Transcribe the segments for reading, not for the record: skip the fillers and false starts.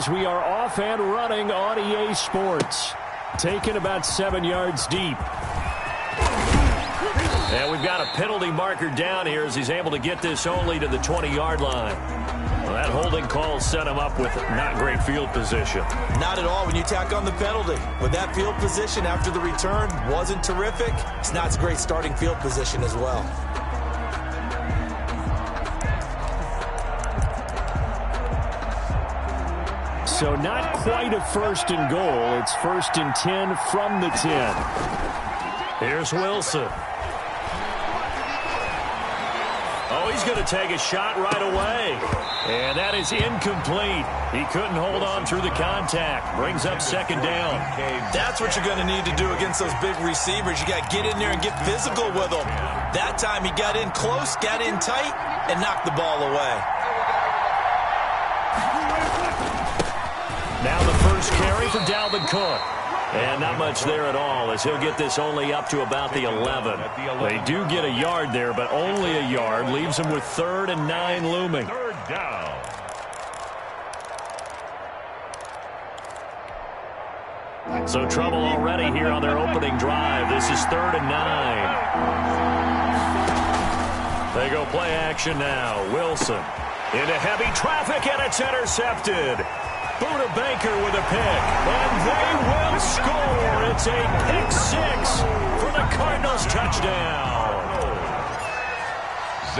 as we are off and running on EA Sports. Taken about 7 yards deep. And we've got a penalty marker down here as he's able to get this only to the 20-yard line. Well, that holding call set him up with not great field position. Not at all when you tack on the penalty. With that field position after the return wasn't terrific, it's not a great starting field position as well. So not quite a first and goal. It's first and 10 from the 10. Here's Wilson. Oh, he's going to take a shot right away. And that is incomplete. He couldn't hold on through the contact. Brings up second down. That's what you're going to need to do against those big receivers. You got to get in there and get physical with them. That time he got in close, got in tight, and knocked the ball away. Now the first carry for Dalvin Cook. And not much there at all as he'll get this only up to about the 11. They do get a yard there, but only a yard. Leaves them with 3rd and 9 looming. Third down. So trouble already here on their opening drive. This is 3rd and 9. They go play action now. Wilson into heavy traffic, and it's intercepted. Buda Baker with a pick, and they will score. It's a pick 6 for the Cardinals touchdown.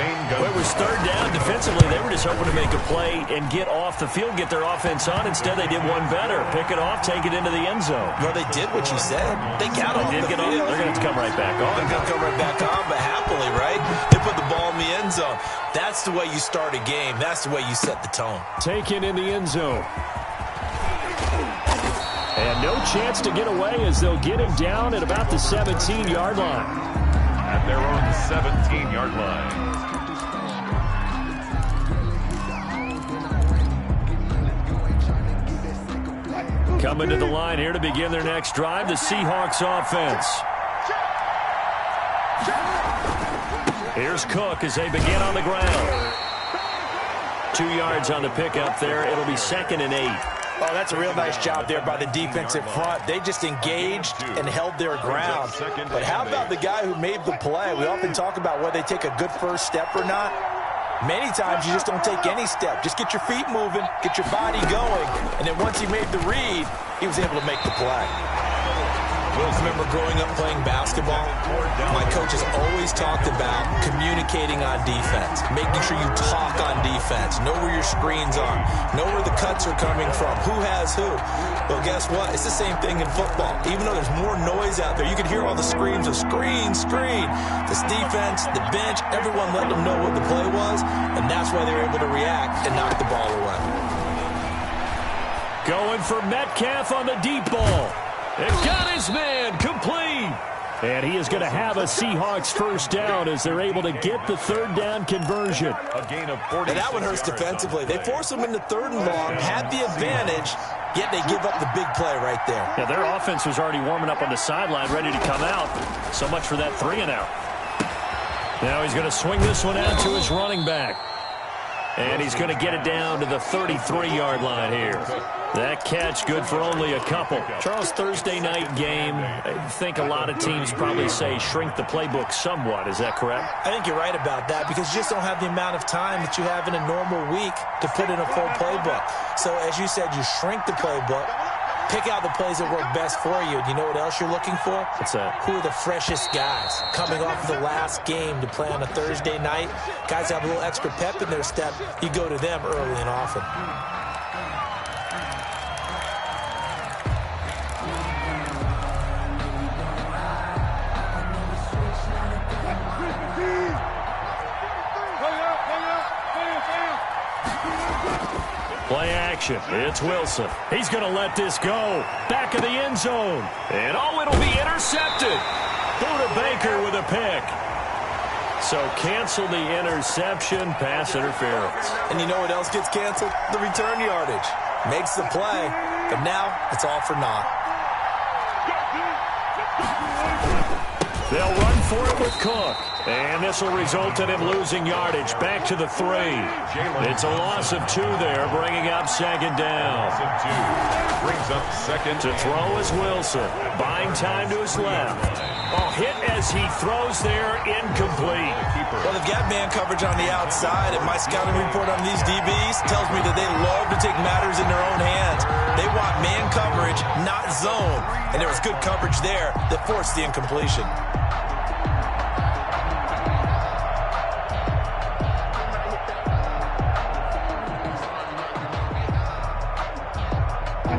Well, it was 3rd down. Defensively, they were just hoping to make a play and get off the field, get their offense on. Instead, they did one better. Pick it off, take it into the end zone. Well, they did what you said. They got off the field. They're going to have to come right back on. They're going to come right back on, but happily, right? They put the ball in the end zone. That's the way you start a game. That's the way you set the tone. Taken in the end zone. And no chance to get away as they'll get him down at about the 17-yard line. At their own 17-yard line. Coming to the line here to begin their next drive, the Seahawks offense. Here's Cook as they begin on the ground. 2 yards on the pickup there. It'll be 2nd and 8. Oh, that's a real nice job there by the defensive front. They just engaged and held their ground. But how about the guy who made the play? We often talk about whether they take a good first step or not. Many times you just don't take any step. Just get your feet moving, get your body going, and then once he made the read, he was able to make the play. I remember growing up playing basketball, my coaches always talked about communicating on defense, making sure you talk on defense, know where your screens are, know where the cuts are coming from, who has who. Well, guess what? It's the same thing in football. Even though there's more noise out there, you can hear all the screams of screen, screen. This defense, the bench, everyone let them know what the play was, and that's why they were able to react and knock the ball away. Going for Metcalf on the deep ball. It got his man complete. And he is going to have a Seahawks first down as they're able to get the 3rd down conversion. A gain of 40. And that one hurts defensively. They force them into 3rd and long, had the advantage, yet they give up the big play right there. Yeah, their offense was already warming up on the sideline, ready to come out. So much for that 3 and out. Now he's going to swing this one out to his running back. And he's going to get it down to the 33-yard line here. That catch good for only a couple. Charles, Thursday night game, I think a lot of teams probably say shrink the playbook somewhat. Is that correct? I think you're right about that because you just don't have the amount of time that you have in a normal week to put in a full playbook. So as you said, you shrink the playbook, pick out the plays that work best for you. Do you know what else you're looking for? What's that? Who are the freshest guys coming off the last game to play on a Thursday night? Guys have a little extra pep in their step. You go to them early and often. Play action. It's Wilson. He's going to let this go. Back of the end zone. And it'll be intercepted. Buda Baker with a pick. So cancel the interception, pass interference. And you know what else gets canceled? The return yardage. Makes the play, but now it's all for naught. They'll run for it with Cook. And this will result in him losing yardage. Back to the 3. It's a loss of 2 there, bringing up second down. Loss of 2. Brings up second. To throw is Wilson. Buying time to his left. Oh, hit as he throws there, incomplete. Well, they've got man coverage on the outside, and my scouting report on these DBs tells me that they love to take matters in their own hands. They want man coverage, not zone. And there was good coverage there that forced the incompletion.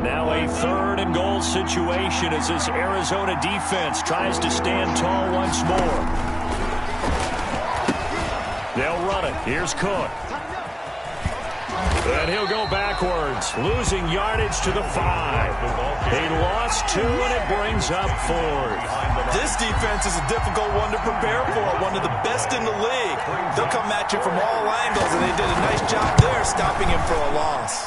Now a 3rd and goal situation as this Arizona defense tries to stand tall once more. They'll run it. Here's Cook. And he'll go backwards, losing yardage to the 5. He lost 2, and it brings up 4th. This defense is a difficult one to prepare for, one of the best in the league. They'll come at you from all angles, and they did a nice job there stopping him for a loss.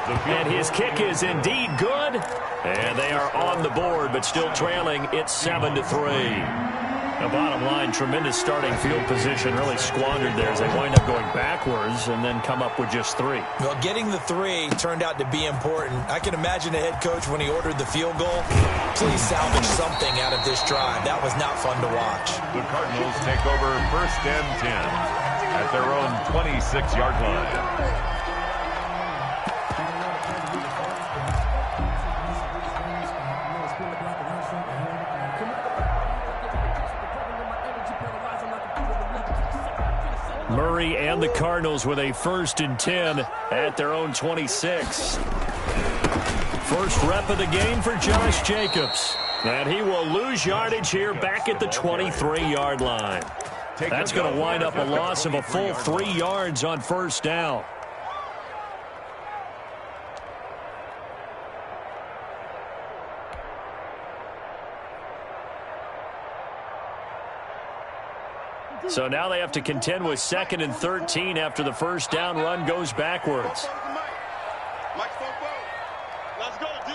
And his kick is indeed good. And they are on the board, but still trailing. It's 7-3. The bottom line, tremendous starting field position, really squandered there as they wind up going backwards and then come up with just 3. Well, getting the 3 turned out to be important. I can imagine the head coach when he ordered the field goal. Please salvage something out of this drive. That was not fun to watch. The Cardinals take over 1st and 10 at their own 26-yard line. Murray and the Cardinals with a 1st and 10 at their own 26. First rep of the game for Josh Jacobs. And he will lose yardage here back at the 23-yard line. That's going to wind up a loss of a full 3 yards on 1st down. So now they have to contend with 2nd and 13 after the 1st down run goes backwards. Let's go, D.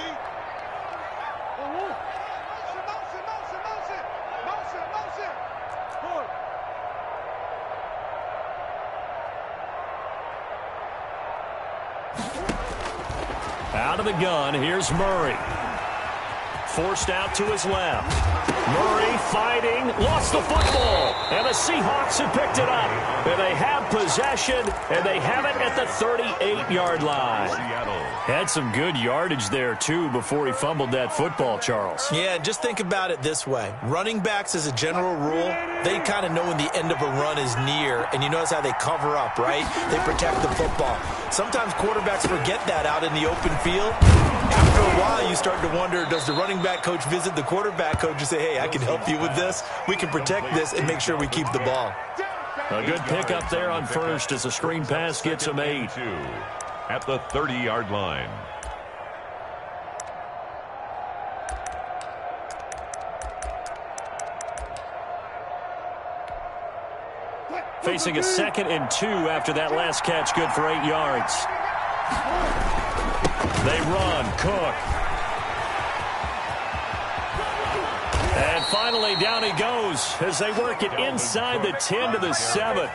Out of the gun, here's Murray. Forced out to his left. Murray fighting, lost the football, and the Seahawks have picked it up. And they have possession, and they have it at the 38-yard line. Had some good yardage there, too, before he fumbled that football, Charles. Yeah, just think about it this way. Running backs, as a general rule, they kind of know when the end of a run is near, and you notice how they cover up, right? They protect the football. Sometimes quarterbacks forget that out in the open field. After a while, you start to wonder, does the running back coach visit the quarterback coach and say, hey, I can help you with this. We can protect this and make sure we keep the ball. A good pickup there on 1st as the screen pass gets him 8. At the 30-yard line. Facing a 2nd and 2 after that last catch, good for 8 yards. They run, Cook. And finally, down he goes as they work it inside the 10 to the 7.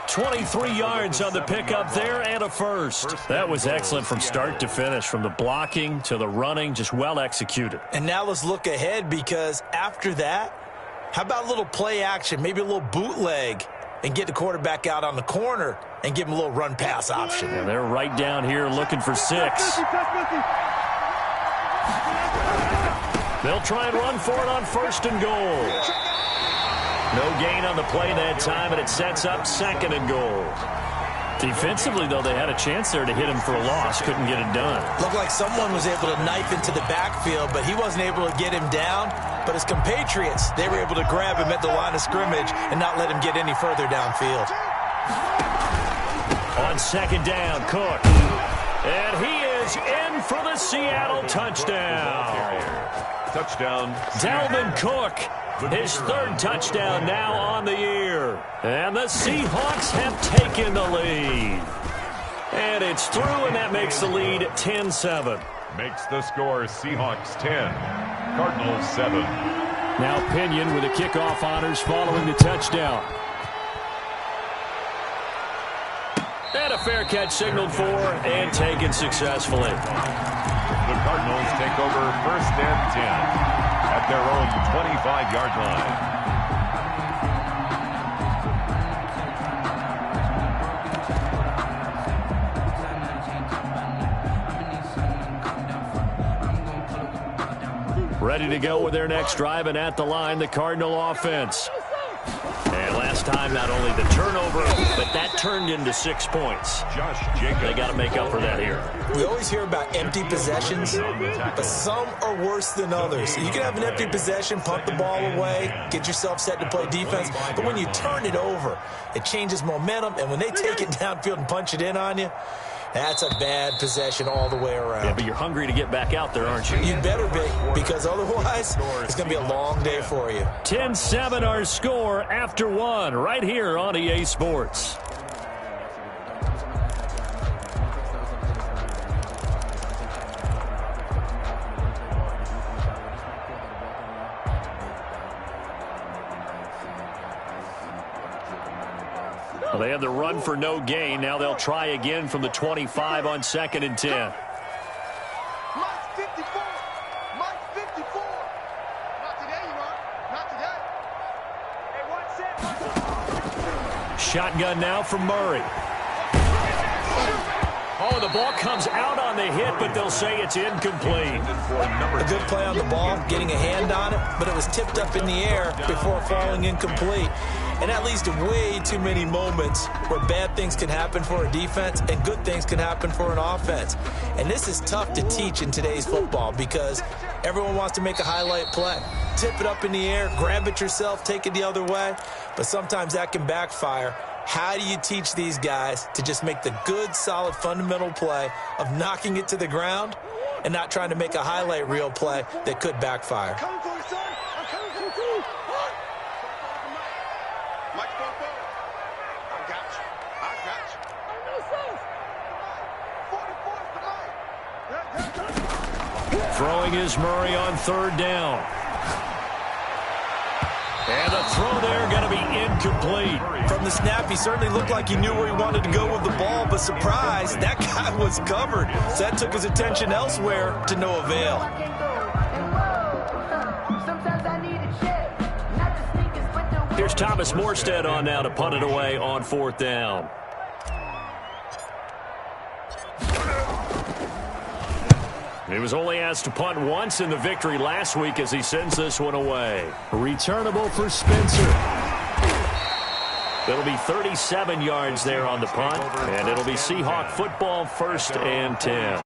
23 yards on the pickup there and a 1st. That was excellent from start to finish, from the blocking to the running, just well executed. And now let's look ahead, because after that, how about a little play action, maybe a little bootleg, and get the quarterback out on the corner and give him a little run-pass option. And they're right down here looking for 6. They'll try and run for it on 1st and goal. No gain on the play that time, and it sets up 2nd and goal. Defensively, though, they had a chance there to hit him for a loss. Couldn't get it done. Looked like someone was able to knife into the backfield, but he wasn't able to get him down. But his compatriots, they were able to grab him at the line of scrimmage and not let him get any further downfield. On 2nd down, Cook. And he is in for the Seattle touchdown. Touchdown. Dalvin Cook. His 3rd touchdown now on the year. And the Seahawks have taken the lead. And it's through, and that makes the lead 10-7. Makes the score Seahawks 10, Cardinals 7. Now Pinion with the kickoff honors following the touchdown. And a fair catch signaled for and taken successfully. The Cardinals take over 1st and 10 at their own 25-yard line. Ready to go with their next drive, and at the line, the Cardinal offense. And last time, not only the turnover, but that turned into 6 points. They got to make up for that here. We always hear about empty possessions, but some are worse than others. You can have an empty possession, punt the ball away, get yourself set to play defense, but when you turn it over, it changes momentum, and when they take it downfield and punch it in on you, that's a bad possession all the way around. Yeah, but you're hungry to get back out there, aren't you? You better be, because otherwise, it's going to be a long day for you. 10-7 our score after 1 right here on EA Sports. Well, they had the run for no gain. Now they'll try again from the 25 on 2nd and 10. Mike 54. Mike 54. Not today, you are. Not today. Hey, one set. Shotgun now from Murray. Oh, the ball comes out on the hit, but they'll say it's incomplete. A good play on the ball, getting a hand on it, but it was tipped up in the air before falling incomplete. And that leads to way too many moments where bad things can happen for a defense and good things can happen for an offense. And this is tough to teach in today's football because everyone wants to make a highlight play. Tip it up in the air, grab it yourself, take it the other way. But sometimes that can backfire. How do you teach these guys to just make the good, solid, fundamental play of knocking it to the ground and not trying to make a highlight reel play that could backfire? Coming for you, son. I'm coming for you. Mike 44. I got you. I got you. I know, son. 44 is the Mike. Throwing is Murray on 3rd down. And the throw there going to be incomplete. From the snap, he certainly looked like he knew where he wanted to go with the ball, but surprise, that guy was covered. So that took his attention elsewhere to no avail. Here's Thomas Morstead on now to punt it away on 4th down. He was only asked to punt once in the victory last week as he sends this one away. Returnable for Spencer. It'll be 37 yards there on the punt, and it'll be Seahawk football 1st and 10.